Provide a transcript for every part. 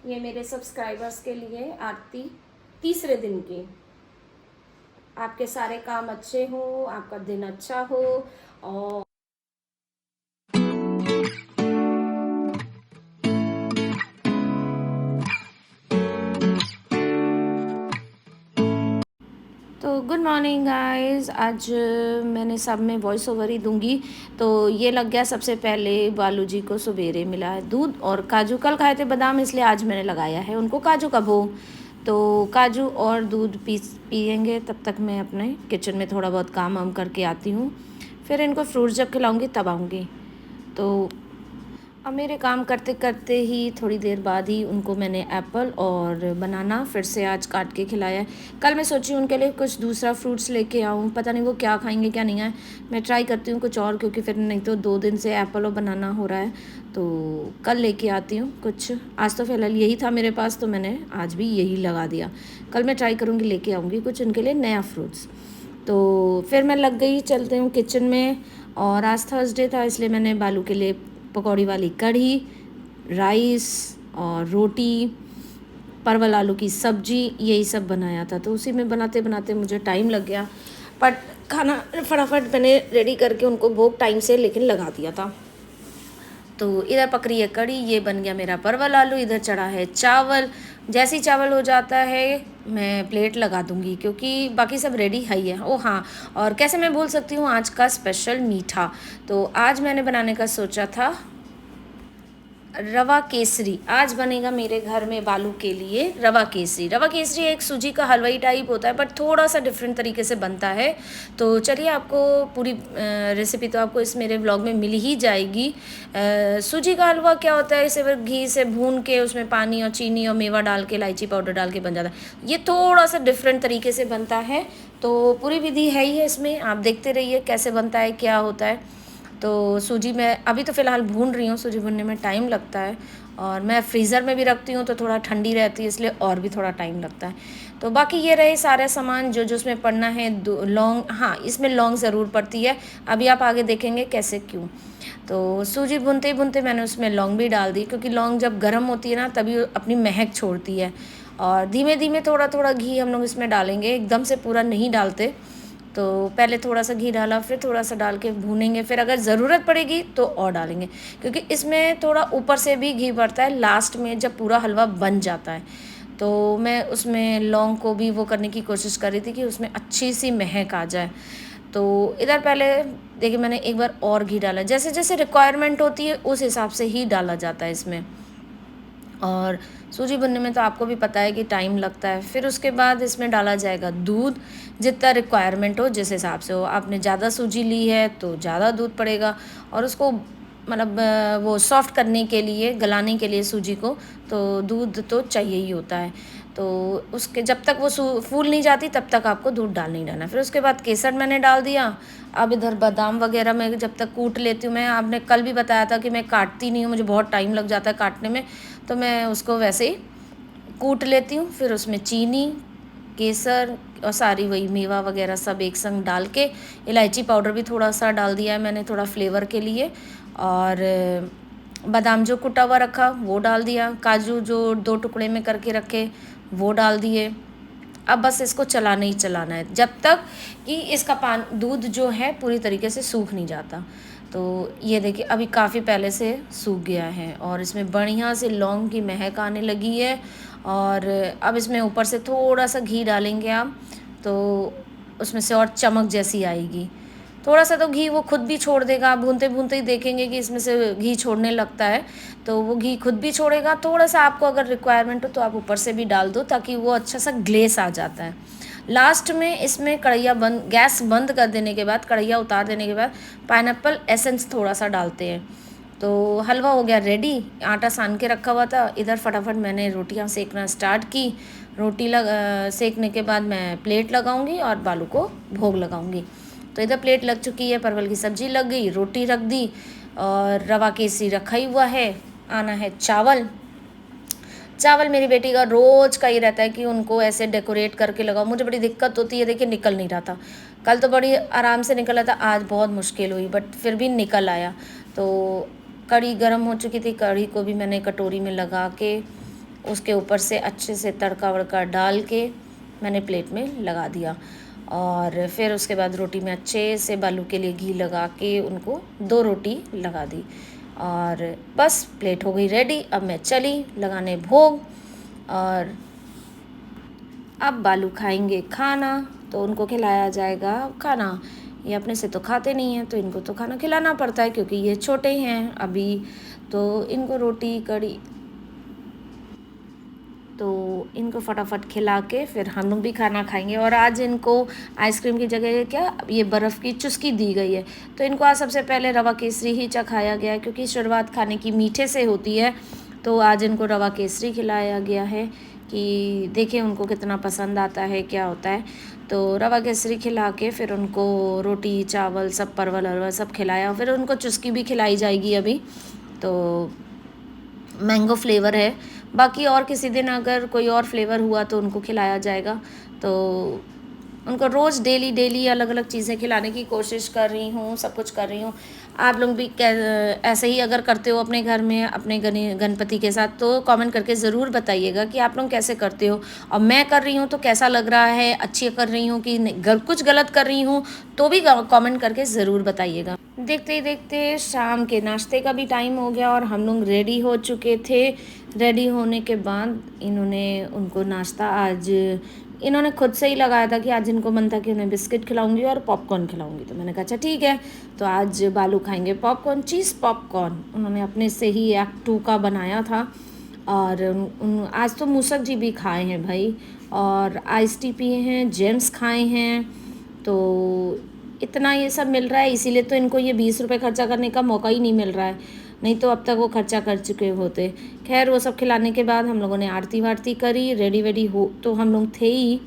ये मेरे सब्सक्राइबर्स के लिए आरती तीसरे दिन की। आपके सारे काम अच्छे हो, आपका दिन अच्छा हो। और तो गुड मॉर्निंग गाइस। आज मैंने सब में वॉइस ओवर ही दूंगी। तो ये लग गया सबसे पहले बालू जी को सवेरे मिला है दूध और काजू। कल खाए थे बादाम, इसलिए आज मैंने लगाया है उनको काजू का भोग। तो काजू और दूध पियेंगे, तब तक मैं अपने किचन में थोड़ा बहुत काम वाम करके आती हूँ। फिर इनको फ्रूट्स जब खिलाऊंगी तब आऊँगी। तो अब मेरे काम करते करते ही थोड़ी देर बाद ही उनको मैंने एप्पल और बनाना फिर से आज काट के खिलाया है। कल मैं सोची उनके लिए कुछ दूसरा फ्रूट्स लेके आऊँ, पता नहीं वो क्या खाएंगे क्या नहीं है। मैं ट्राई करती हूँ कुछ और, क्योंकि फिर नहीं तो 2 दिन से एप्पल और बनाना हो रहा है। तो कल लेके आती हूँ कुछ। आज तो फ़िलहाल यही था मेरे पास, तो मैंने आज भी यही लगा दिया। कल मैं ट्राई करूँगी, लेके आऊँगी कुछ उनके लिए नया फ्रूट्स। तो फिर मैं लग गई, चलते हूँ किचन में। और आज थर्सडे था, इसलिए मैंने बालू के लिए पकौड़ी वाली कढ़ी, राइस और रोटी, परवल आलू की सब्जी, यही सब बनाया था। तो उसी में बनाते बनाते मुझे टाइम लग गया, बट खाना फटाफट मैंने रेडी करके उनको भोग टाइम से लेकिन लगा दिया था। तो इधर पक रही है कढ़ी, ये बन गया मेरा परवल आलू, इधर चढ़ा है चावल। जैसे ही चावल हो जाता है मैं प्लेट लगा दूंगी, क्योंकि बाकी सब रेडी है ही है। ओ हाँ, और कैसे मैं भूल सकती हूँ आज का स्पेशल मीठा। तो आज मैंने बनाने का सोचा था रवा केसरी। आज बनेगा मेरे घर में बालू के लिए रवा केसरी। रवा केसरी एक सूजी का हलवाई टाइप होता है, बट थोड़ा सा डिफरेंट तरीके से बनता है। तो चलिए, आपको पूरी रेसिपी तो आपको इस मेरे व्लॉग में मिल ही जाएगी। सूजी का हलवा क्या होता है, इसे घी से भून के उसमें पानी और चीनी और मेवा डाल के, इलायची पाउडर डाल के बन जाता है। ये थोड़ा सा डिफरेंट तरीके से बनता है। तो पूरी विधि है ही है इसमें, आप देखते रहिए कैसे बनता है, क्या होता है। तो सूजी मैं अभी तो फ़िलहाल भून रही हूँ, सूजी भूनने में टाइम लगता है। और मैं फ्रीज़र में भी रखती हूँ तो थोड़ा ठंडी रहती है, इसलिए और भी थोड़ा टाइम लगता है। तो बाकी ये रहे सारे सामान जो जो उसमें पड़ना है। लौंग, हाँ इसमें लौंग ज़रूर पड़ती है, अभी आप आगे देखेंगे कैसे क्यों। तो सूजी भूनते ही भूनते मैंने उसमें लौंग भी डाल दी, क्योंकि लौंग जब गर्म होती है ना तभी अपनी महक छोड़ती है। और धीमे धीमे थोड़ा थोड़ा घी हम लोग इसमें डालेंगे, एकदम से पूरा नहीं डालते। तो पहले थोड़ा सा घी डाला, फिर थोड़ा सा डाल के भूनेंगे, फिर अगर ज़रूरत पड़ेगी तो और डालेंगे, क्योंकि इसमें थोड़ा ऊपर से भी घी पड़ता है लास्ट में जब पूरा हलवा बन जाता है। तो मैं उसमें लौंग को भी वो करने की कोशिश कर रही थी कि उसमें अच्छी सी महक आ जाए। तो इधर पहले देखिए मैंने एक बार और घी डाला, जैसे जैसे रिक्वायरमेंट होती है उस हिसाब से ही डाला जाता है इसमें। और सूजी भुनने में तो आपको भी पता है कि टाइम लगता है। फिर उसके बाद इसमें डाला जाएगा दूध, जितना रिक्वायरमेंट हो, जिस हिसाब से हो। आपने ज़्यादा सूजी ली है तो ज़्यादा दूध पड़ेगा। और उसको मतलब वो सॉफ्ट करने के लिए, गलाने के लिए सूजी को, तो दूध तो चाहिए ही होता है। तो उसके जब तक वो फूल नहीं जाती तब तक आपको दूध डाल नहीं डालना। फिर उसके बाद केसर मैंने डाल दिया। अब इधर बादाम वगैरह मैं जब तक कूट लेती हूँ, मैं आपने कल भी बताया था कि मैं काटती नहीं हूँ, मुझे बहुत टाइम लग जाता है काटने में। तो मैं उसको वैसे ही कूट लेती हूँ। फिर उसमें चीनी, केसर और सारी वही मेवा वगैरह सब एक संग डाल के, इलायची पाउडर भी थोड़ा सा डाल दिया है मैंने थोड़ा फ्लेवर के लिए। और बादाम जो कुटा हुआ रखा वो डाल दिया, काजू जो 2 टुकड़े में करके रखे वो डाल दिए। अब बस इसको चलाना ही चलाना है जब तक कि इसका दूध जो है पूरी तरीके से सूख नहीं जाता। तो ये देखिए अभी काफ़ी पहले से सूख गया है और इसमें बढ़िया से लौंग की महक आने लगी है। और अब इसमें ऊपर से थोड़ा सा घी डालेंगे आप, तो उसमें से और चमक जैसी आएगी। थोड़ा सा तो घी वो खुद भी छोड़ देगा, आप भूनते भूनते ही देखेंगे कि इसमें से घी छोड़ने लगता है। तो वो घी खुद भी छोड़ेगा। थोड़ा सा आपको अगर रिक्वायरमेंट हो तो आप ऊपर से भी डाल दो, ताकि वो अच्छा सा ग्लेस आ जाता है। लास्ट में इसमें कढ़ैया गैस बंद कर देने के बाद, कढ़ैया उतार देने के बाद पाइनएप्पल एसेंस थोड़ा सा डालते हैं। तो हलवा हो गया रेडी। आटा सान के रखा हुआ था, इधर फटाफट मैंने रोटियां सेकना स्टार्ट की। रोटी सेकने के बाद मैं प्लेट लगाऊंगी और बालू को भोग लगाऊंगी। तो इधर प्लेट लग चुकी है, परवल की सब्जी लग गई, रोटी रख दी और रवा केसरी रखा ही हुआ है। आना है चावल। चावल मेरी बेटी का रोज़ का ही रहता है कि उनको ऐसे डेकोरेट करके लगाओ। मुझे बड़ी दिक्कत होती है, देखिए निकल नहीं रहा था। कल तो बड़ी आराम से निकला था, आज बहुत मुश्किल हुई, बट फिर भी निकल आया। तो कढ़ी गर्म हो चुकी थी, कढ़ी को भी मैंने कटोरी में लगा के उसके ऊपर से अच्छे से तड़का वड़का डाल के मैंने प्लेट में लगा दिया। और फिर उसके बाद रोटी में अच्छे से बालू के लिए घी लगा के उनको 2 रोटी लगा दी और बस प्लेट हो गई रेडी। अब मैं चली लगाने भोग और अब बालू खाएंगे खाना, तो उनको खिलाया जाएगा खाना। ये अपने से तो खाते नहीं हैं, तो इनको तो खाना खिलाना पड़ता है क्योंकि ये छोटे हैं अभी। तो इनको रोटी कड़ी, तो इनको फटाफट खिला के फिर हम लोग भी खाना खाएंगे। और आज इनको आइसक्रीम की जगह क्या ये बर्फ़ की चुस्की दी गई है। तो इनको आज सबसे पहले रवा केसरी ही चखाया गया है क्योंकि शुरुआत खाने की मीठे से होती है। तो आज इनको रवा केसरी खिलाया गया है कि देखें उनको कितना पसंद आता है, क्या होता है। तो रवा केसरी खिला के फिर उनको रोटी चावल सब परवल अरवल सब खिलाया। फिर उनको चुस्की भी खिलाई जाएगी अभी, तो मैंगो फ्लेवर है। बाकी और किसी दिन अगर कोई और फ्लेवर हुआ तो उनको खिलाया जाएगा। तो उनको रोज़ डेली अलग अलग चीज़ें खिलाने की कोशिश कर रही हूँ, सब कुछ कर रही हूँ। आप लोग भी ऐसे ही अगर करते हो अपने घर में अपने गणपति के साथ, तो कमेंट करके ज़रूर बताइएगा कि आप लोग कैसे करते हो और मैं कर रही हूँ तो कैसा लग रहा है, अच्छी कर रही हूँ कि कुछ गलत कर रही हूँ, तो भी कमेंट करके ज़रूर बताइएगा। देखते ही देखते शाम के नाश्ते का भी टाइम हो गया और हम लोग रेडी हो चुके थे। रेडी होने के बाद उनको नाश्ता आज इन्होंने खुद से ही लगाया था कि आज इनको मन था कि उन्हें बिस्किट खिलाऊंगी और पॉपकॉर्न खिलाऊंगी। तो मैंने कहा अच्छा ठीक है, तो आज बालू खाएंगे पॉपकॉर्न, चीज़ पॉपकॉर्न। उन्होंने अपने से ही एक्ट 2 का बनाया था। और आज तो मूसक जी भी खाए हैं भाई, और आइस टी पिए हैं, जेम्स खाए हैं। तो इतना ये सब मिल रहा है, इसीलिए तो इनको ये 20 रुपये खर्चा करने का मौका ही नहीं मिल रहा है, नहीं तो अब तक वो खर्चा कर चुके होते। खैर वो सब खिलाने के बाद हम लोगों ने आरती वारती करी, रेडी वेडी हो तो हम लोग थे ही।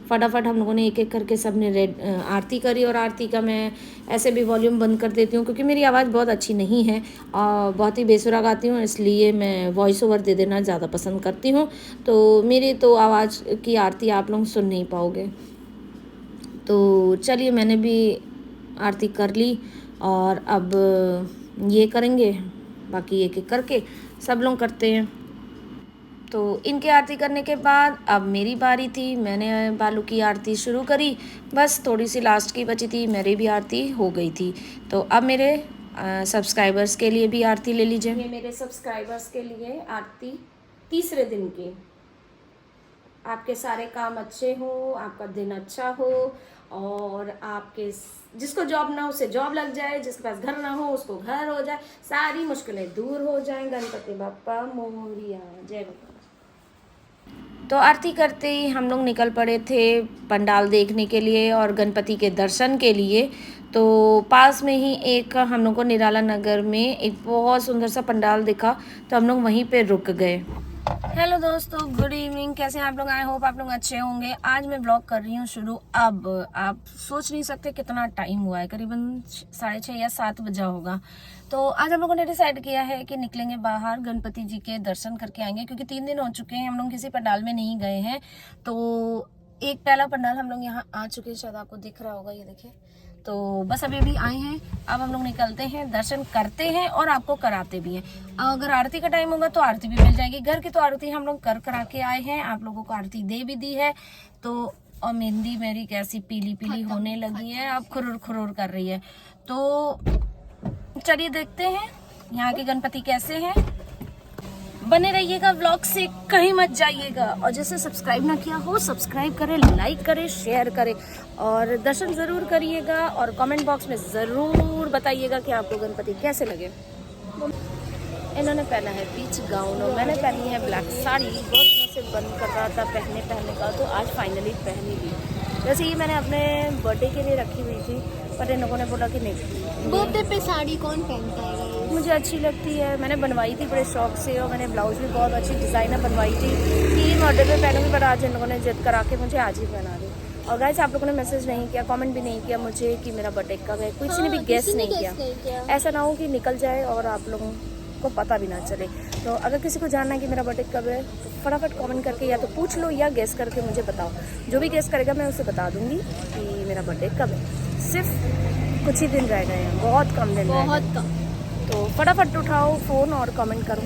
फटाफट हम लोगों ने एक एक करके सब ने आरती करी। और आरती का मैं ऐसे भी वॉल्यूम बंद कर देती हूँ क्योंकि मेरी आवाज़ बहुत अच्छी नहीं है और बहुत ही बेसुरा गाती हूँ, इसलिए मैं वॉइस ओवर दे देना ज़्यादा पसंद करती हूँ। तो मेरी तो आवाज़ की आरती आप लोग सुन नहीं पाओगे। तो चलिए मैंने भी आरती कर ली और अब ये करेंगे, बाकी एक एक करके सब लोग करते हैं। तो इनकी आरती करने के बाद अब मेरी बारी थी, मैंने बालू की आरती शुरू करी। बस थोड़ी सी लास्ट की बची थी, मेरी भी आरती हो गई थी। तो अब मेरे सब्सक्राइबर्स के लिए भी आरती ले लीजिए। ये मेरे सब्सक्राइबर्स के लिए आरती तीसरे दिन की। आपके सारे काम अच्छे हो, आपका दिन अच्छा हो और आपके जिसको जॉब ना हो उसे जॉब लग जाए, जिसके पास घर ना हो उसको घर हो जाए, सारी मुश्किलें दूर हो जाएं। गणपति बप्पा मोरिया, जय बाबा। तो आरती करते ही हम लोग निकल पड़े थे पंडाल देखने के लिए और गणपति के दर्शन के लिए। तो पास में ही एक हम लोग को निराला नगर में एक बहुत सुंदर सा पंडाल दिखा, तो हम लोग वहीं पे रुक गए। हेलो दोस्तों, गुड इवनिंग। कैसे हैं आप लोग? आई होप आप लोग अच्छे होंगे। आज मैं ब्लॉग कर रही हूँ शुरू। अब आप सोच नहीं सकते कितना टाइम हुआ है, करीबन 6:30 या 7 बजा होगा। तो आज हम लोगों ने डिसाइड किया है कि निकलेंगे बाहर, गणपति जी के दर्शन करके आएंगे क्योंकि 3 दिन हो चुके हैं हम लोग किसी पंडाल में नहीं गए हैं। तो एक पहला पंडाल हम लोग यहाँ आ चुके हैं, शायद आपको दिख रहा होगा, ये देखिए। तो बस अभी आए हैं, अब हम लोग निकलते हैं, दर्शन करते हैं और आपको कराते भी हैं। अगर आरती का टाइम होगा तो आरती भी मिल जाएगी। घर की तो आरती हम लोग करा के आए हैं, आप लोगों को आरती दे भी दी है। तो और मेहंदी मेरी कैसी पीली पीली होने लगी है, अब खुरुर खुरुर कर रही है। तो चलिए देखते हैं यहाँ के गणपति कैसे हैं। बने रहिएगा व्लॉग से, कहीं मत जाइएगा। और जैसे सब्सक्राइब ना किया हो सब्सक्राइब करें, लाइक करें, शेयर करें और दर्शन ज़रूर करिएगा। और कमेंट बॉक्स में ज़रूर बताइएगा कि आपको गणपति कैसे लगे। इन्होंने पहना है पीच गाउन और मैंने पहनी है ब्लैक साड़ी। बहुत दिनों से बंद कर रहा था पहनने का, तो आज फाइनली पहनी ली। वैसे ये मैंने अपने बर्थडे के लिए रखी हुई थी, पर इन लोगों ने बोला कि नहीं, बर्थडे पे साड़ी कौन पहनता है? मुझे अच्छी लगती है, मैंने बनवाई थी बड़े शौक से और मैंने ब्लाउज भी बहुत अच्छी डिज़ाइनर बनवाई थी कि बर्थडे पे पहनूंगी, पर आज इन लोगों ने जिद करा के मुझे आज ही पहना दी। और गाइस आप लोगों ने मैसेज नहीं किया, कमेंट भी नहीं किया मुझे कि मेरा बर्थडे कब है, किसी ने भी गेस नहीं किया। ऐसा ना हो कि निकल जाए और आप लोगों को पता भी ना चले। तो अगर किसी को जानना है कि मेरा बर्थडे कब है तो फटाफट कमेंट करके या तो पूछ लो या गेस करके मुझे बताओ। जो भी गेस करेगा मैं उसे बता दूंगी कि मेरा बर्थडे कब है। सिर्फ कुछ ही दिन रह गए हैं, बहुत कम दिन, बहुत कम। तो फटाफट उठाओ फ़ोन और कमेंट करो।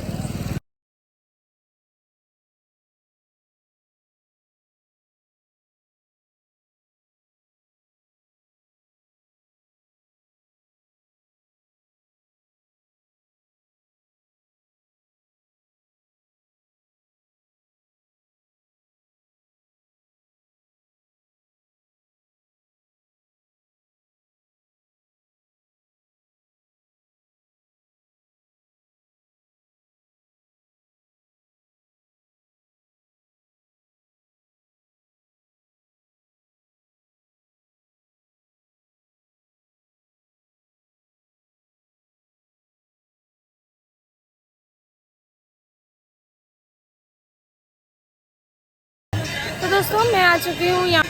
तो दोस्तों मैं आ चुकी हूँ यहाँ।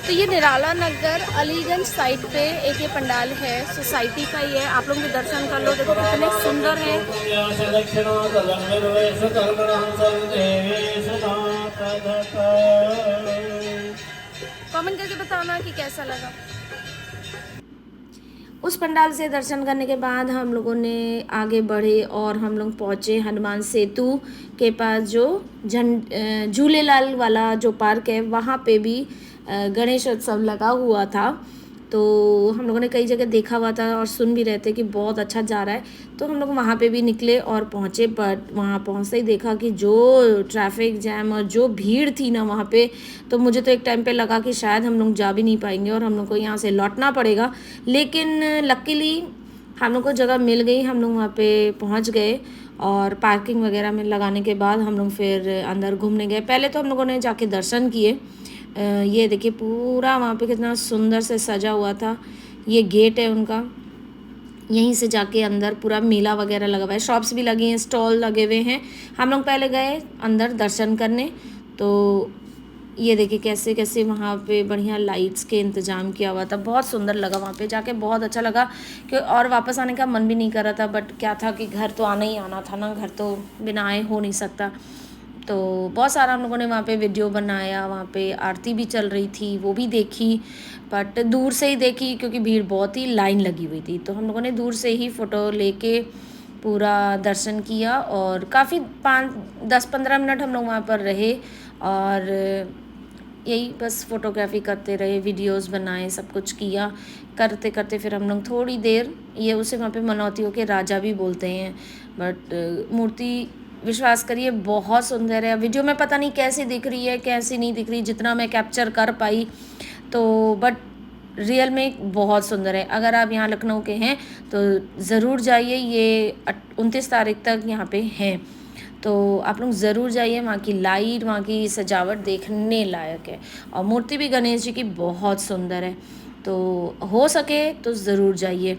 तो ये निराला नगर अलीगंज साइड पे एक ये पंडाल है, सोसाइटी का ही है। आप लोग भी दर्शन कर लो, देखो कितने सुंदर है। कमेंट करके बताना कि कैसा लगा। उस पंडाल से दर्शन करने के बाद हम लोगों ने आगे बढ़े और हम लोग पहुँचे हनुमान सेतु के पास, जो झूलेलाल वाला जो पार्क है वहाँ पे भी गणेश उत्सव लगा हुआ था। तो हम लोगों ने कई जगह देखा हुआ था और सुन भी रहे थे कि बहुत अच्छा जा रहा है, तो हम लोग वहाँ पे भी निकले और पहुँचे। बट वहाँ पहुँचते ही देखा कि जो ट्रैफिक जैम और जो भीड़ थी ना वहाँ पे, तो मुझे तो एक टाइम पे लगा कि शायद हम लोग जा भी नहीं पाएंगे और हम लोग को यहाँ से लौटना पड़ेगा। लेकिन लकीली हम लोग को जगह मिल गई, हम लोग वहाँ पे पहुँच गए और पार्किंग वगैरह में लगाने के बाद हम लोग फिर अंदर घूमने गए। पहले तो हम लोगों ने जाके दर्शन किए। ये देखिए पूरा वहाँ पे कितना सुंदर से सजा हुआ था। ये गेट है उनका, यहीं से जाके अंदर पूरा मेला वगैरह लगा हुआ है, शॉप्स भी लगी हैं, स्टॉल लगे हुए हैं। हम लोग पहले गए अंदर दर्शन करने, तो ये देखिए कैसे कैसे वहाँ पे बढ़िया लाइट्स के इंतज़ाम किया हुआ था। बहुत सुंदर लगा वहाँ पे जाके, बहुत अच्छा लगा कि और वापस आने का मन भी नहीं कर रहा था। बट क्या था कि घर तो आना ही आना था ना, घर तो बिना आए हो नहीं सकता। तो बहुत सारा हम लोगों ने वहाँ पे वीडियो बनाया, वहाँ पे आरती भी चल रही थी वो भी देखी, बट दूर से ही देखी क्योंकि भीड़ बहुत ही लाइन लगी हुई थी। तो हम लोगों ने दूर से ही फ़ोटो लेके पूरा दर्शन किया और काफ़ी 5-10-15 मिनट हम लोग वहाँ पर रहे और यही बस फ़ोटोग्राफी करते रहे, वीडियोस बनाए, सब कुछ किया। करते करते फिर हम लोग थोड़ी देर, ये उसे वहाँ पे मनौतियों के राजा भी बोलते हैं, बट मूर्ति विश्वास करिए बहुत सुंदर है। वीडियो में पता नहीं कैसी दिख रही है कैसी नहीं दिख रही, जितना मैं कैप्चर कर पाई, तो बट रियल में बहुत सुंदर है। अगर आप यहाँ लखनऊ के हैं तो ज़रूर जाइए, ये 29 तारीख तक यहाँ पे हैं, तो आप लोग ज़रूर जाइए। वहाँ की लाइट, वहाँ की सजावट देखने लायक है और मूर्ति भी गणेश जी की बहुत सुंदर है, तो हो सके तो ज़रूर जाइए।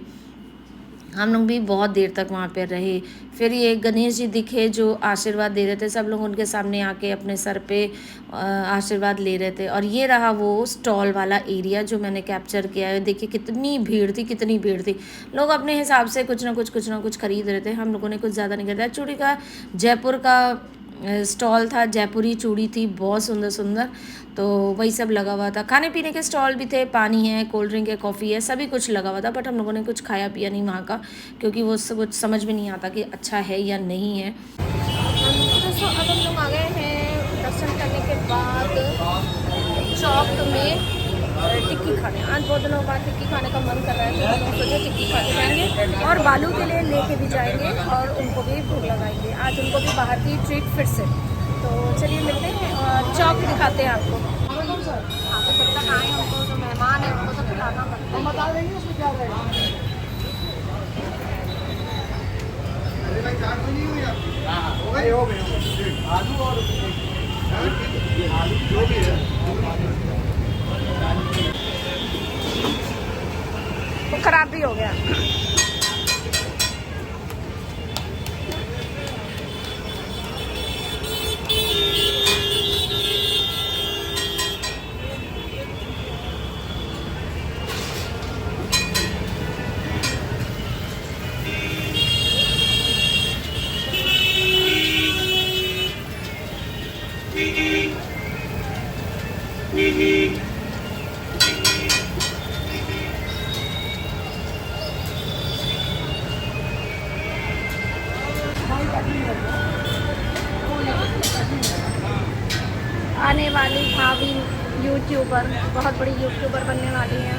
हम लोग भी बहुत देर तक वहाँ पे रहे। फिर ये गणेश जी दिखे जो आशीर्वाद दे रहे थे, सब लोग उनके सामने आके अपने सर पे आशीर्वाद ले रहे थे। और ये रहा वो स्टॉल वाला एरिया जो मैंने कैप्चर किया है। देखिए कितनी भीड़ थी, कितनी भीड़ थी। लोग अपने हिसाब से कुछ ना कुछ खरीद रहे थे। हम लोगों ने कुछ ज़्यादा नहीं खरीदा। चूड़ी का जयपुर का स्टॉल था, जयपुरी चूड़ी थी बहुत सुंदर सुंदर, तो वही सब लगा हुआ था। खाने पीने के स्टॉल भी थे, पानी है, कोल्ड ड्रिंक है, कॉफ़ी है, सभी कुछ लगा हुआ था। बट हम लोगों ने कुछ खाया पिया नहीं वहाँ का, क्योंकि वो सब कुछ समझ में नहीं आता कि अच्छा है या नहीं है। दोस्तों अब हम लोग आ गए हैं दर्शन करने के बाद चौक में टिक्की खाने। आज बहुत दिनों बाद टिक्की खाने का मन कर रहा है, तो हम सोचे टिक्की खा के जाएंगे और बालू के लिए लेके भी जाएंगे और उनको भी भूख लगाएंगे। आज उनको भी बाहर की ट्रीट फिर से। तो चलिए मिलते हैं और चौक दिखाते हैं आपको। आप जब तक आए हमको जो मेहमान है उनको तो खिलाना पड़ता है। हम बता देंगे उसमें क्या रहेगा। आलू और जो भी है वो खराब भी हो गया। आने वाली भावी यूट्यूबर, बहुत बड़ी यूट्यूबर बनने वाली हैं।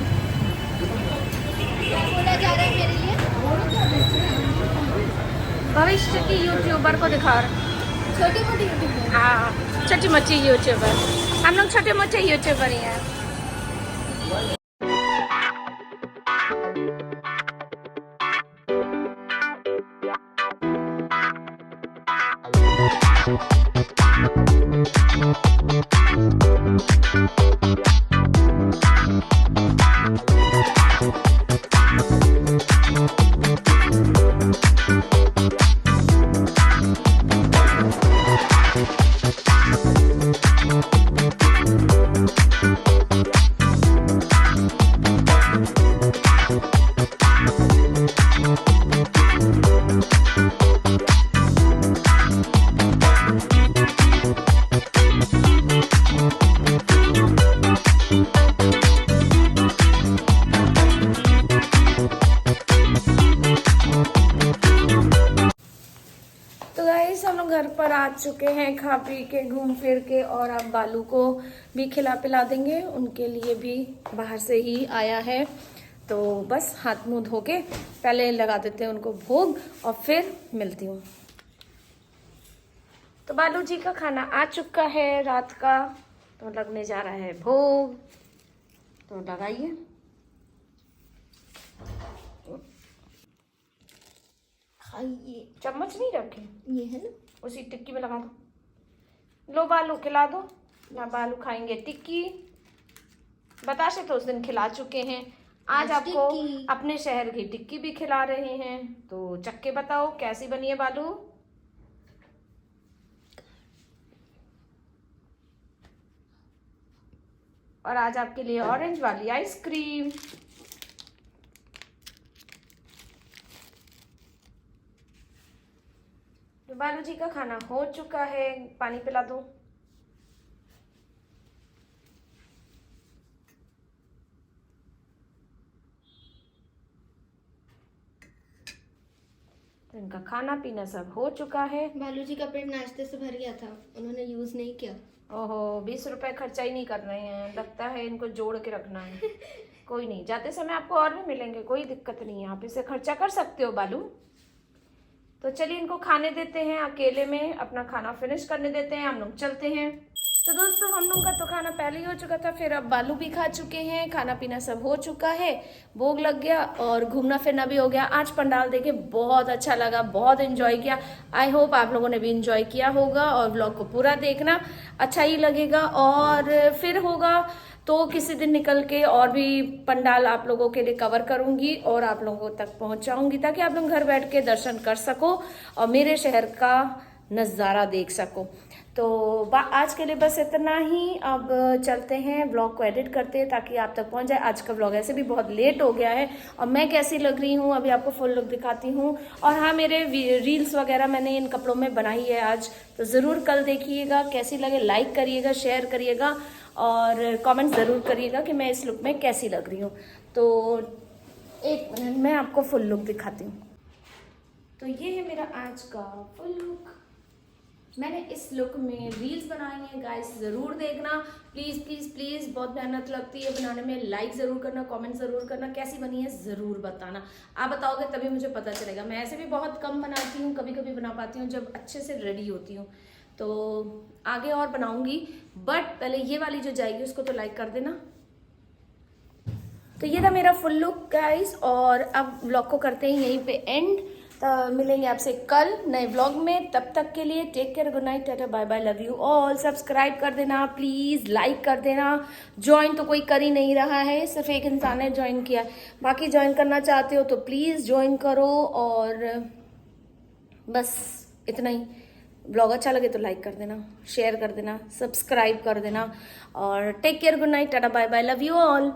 बोला जा रहा है मेरे लिए भविष्य की यूट्यूबर को दिखा रहे। छोटी मोटी यूट्यूबर। हाँ, छोटी मोटी यूट्यूबर। हम लोग छोटे मोटे यूट्यूबर ही हैं। आ चुके हैं खा पी के घूम फिर के, और अब बालू को भी खिला पिला देंगे, उनके लिए भी बाहर से ही आया है। तो बस हाथ मुंह धो के पहले लगा देते हैं उनको भोग और फिर मिलती हूँ। तो बालू जी का खाना आ चुका है रात का, तो लगने जा रहा है भोग, तो लगाइए। खाइए। चम्मच नहीं रखे, ये है ना, उसी टिक्की में लगा दो। लो बालू खिला दो ना, बालू खाएंगे टिक्की। बताशे तो उस दिन खिला चुके हैं, आज आपको टिक्की। अपने शहर की टिक्की भी खिला रहे हैं। तो चक्के बताओ कैसी बनी है बालू। और आज आपके लिए ऑरेंज वाली आइसक्रीम। तो बालू जी का खाना हो चुका है, पानी पिला दो। तो इनका खाना पीना सब हो चुका है। बालू जी का पेट नाश्ते से भर गया था, उन्होंने यूज नहीं किया। ओहो, 20 रुपए खर्चा ही नहीं कर रहे हैं, लगता है इनको जोड़ के रखना है। कोई नहीं, जाते समय आपको और भी मिलेंगे, कोई दिक्कत नहीं है, आप इसे खर्चा कर सकते हो बालू। तो चलिए इनको खाने देते हैं, अकेले में अपना खाना फिनिश करने देते हैं, हम लोग चलते हैं। तो दोस्तों हम लोग का तो खाना पहले ही हो चुका था, फिर अब बालू भी खा चुके हैं, खाना पीना सब हो चुका है, भोग लग गया और घूमना फिरना भी हो गया। आज पंडाल देखे बहुत अच्छा लगा, बहुत एंजॉय किया। आई होप आप लोगों ने भी एंजॉय किया होगा, और व्लॉग को पूरा देखना, अच्छा ही लगेगा। और फिर होगा तो किसी दिन निकल के और भी पंडाल आप लोगों के लिए कवर करूंगी और आप लोगों तक पहुंचाऊंगी, ताकि आप लोग घर बैठ के दर्शन कर सको और मेरे शहर का नज़ारा देख सको। तो आज के लिए बस इतना ही, अब चलते हैं ब्लॉग को एडिट करते हैं ताकि आप तक पहुंच जाए। आज का ब्लॉग ऐसे भी बहुत लेट हो गया है, और मैं कैसी लग रही हूँ अभी आपको फुल लुक दिखाती हूँ। और हाँ, मेरे रील्स वगैरह मैंने इन कपड़ों में बनाई है आज, तो ज़रूर कल देखिएगा, कैसी लगे लाइक करिएगा, शेयर करिएगा और कमेंट ज़रूर करिएगा कि मैं इस लुक में कैसी लग रही हूँ। तो एक मिनट मैं आपको फुल लुक दिखाती हूँ। तो ये है मेरा आज का फुल लुक, मैंने इस लुक में रील्स बनाई हैं, गाइस ज़रूर देखना प्लीज़ प्लीज़ प्लीज़, बहुत मेहनत लगती है बनाने में। लाइक ज़रूर करना, कमेंट ज़रूर करना, कैसी बनी है ज़रूर बताना। आप बताओगे तभी मुझे पता चलेगा। मैं ऐसे भी बहुत कम बनाती हूँ, कभी कभी बना पाती हूँ जब अच्छे से रेडी होती हूँ, तो आगे और बनाऊंगी, बट पहले ये वाली जो जाएगी उसको तो लाइक कर देना। तो ये था मेरा फुल लुक गाइस, और अब व्लॉग को करते हैं यहीं पे एंड। तो मिलेंगे आपसे कल नए व्लॉग में, तब तक के लिए take care, good night, tata bye bye, love you all. Subscribe कर देना प्लीज़, लाइक कर देना। ज्वाइन तो कोई कर ही नहीं रहा है, सिर्फ एक इंसान ने ज्वाइन किया, बाकी ज्वाइन करना चाहते हो तो प्लीज़ ज्वाइन करो। और बस इतना ही, ब्लॉग अच्छा लगे तो लाइक कर देना, शेयर कर देना, सब्सक्राइब कर देना, और take care, good night, tata bye bye, love you all.